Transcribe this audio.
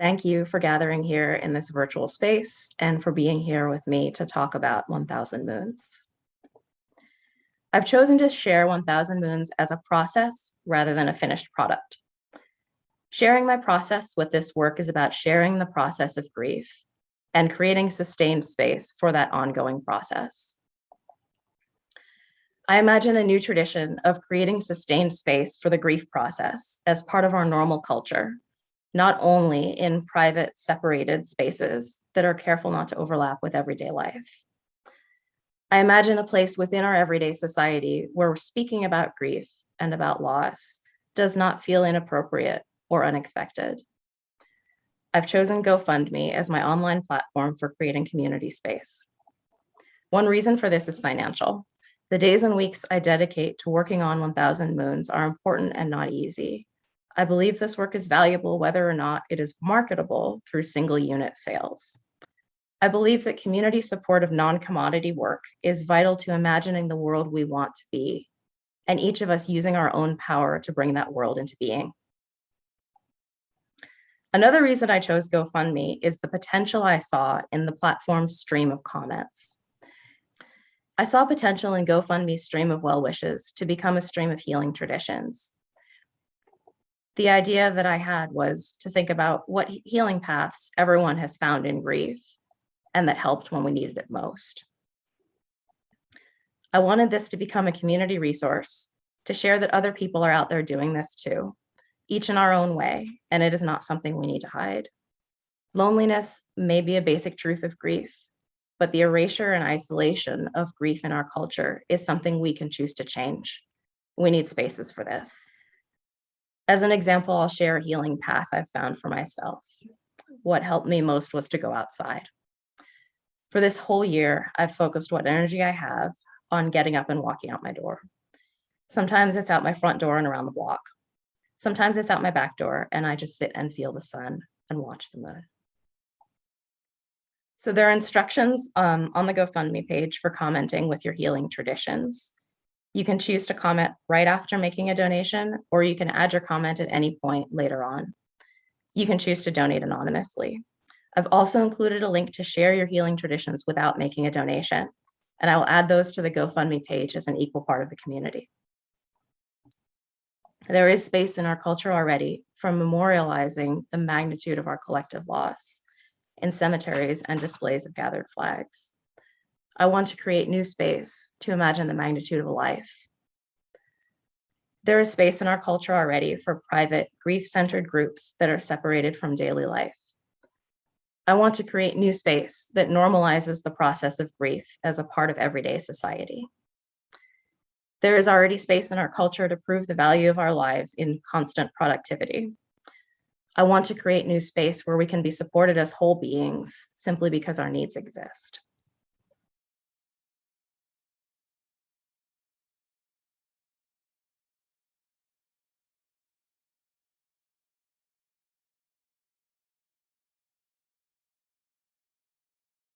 Thank you for gathering here in this virtual space and for being here with me to talk about 1000 Moons. I've chosen to share 1000 Moons as a process rather than a finished product. Sharing my process with this work is about sharing the process of grief and creating sustained space for that ongoing process. I imagine a new tradition of creating sustained space for the grief process as part of our normal culture, not only in private, separated spaces that are careful not to overlap with everyday life. I imagine a place within our everyday society where speaking about grief and about loss does not feel inappropriate or unexpected. I've chosen GoFundMe as my online platform for creating community space. One reason for this is financial. The days and weeks I dedicate to working on 1000 Moons are important and not easy. I believe this work is valuable whether or not it is marketable through single unit sales. I believe that community support of non-commodity work is vital to imagining the world we want to be, and each of us using our own power to bring that world into being. Another reason I chose GoFundMe is the potential I saw in the platform's stream of comments. I saw potential in GoFundMe's stream of well wishes to become a stream of healing traditions. The idea that I had was to think about what healing paths everyone has found in grief and that helped when we needed it most. I wanted this to become a community resource to share that other people are out there doing this too, each in our own way, and it is not something we need to hide. Loneliness may be a basic truth of grief, but the erasure and isolation of grief in our culture is something we can choose to change. We need spaces for this. As an example, I'll share a healing path I've found for myself. What helped me most was to go outside. For this whole year, I've focused what energy I have on getting up and walking out my door. Sometimes it's out my front door and around the block. Sometimes it's out my back door and I just sit and feel the sun and watch the moon. So there are instructions on the GoFundMe page for commenting with your healing traditions. You can choose to comment right after making a donation, or you can add your comment at any point later on. You can choose to donate anonymously. I've also included a link to share your healing traditions without making a donation, and I will add those to the GoFundMe page as an equal part of the community. There is space in our culture already for memorializing the magnitude of our collective loss in cemeteries and displays of gathered flags. I want to create new space to imagine the magnitude of a life. There is space in our culture already for private, grief-centered groups that are separated from daily life. I want to create new space that normalizes the process of grief as a part of everyday society. There is already space in our culture to prove the value of our lives in constant productivity. I want to create new space where we can be supported as whole beings simply because our needs exist.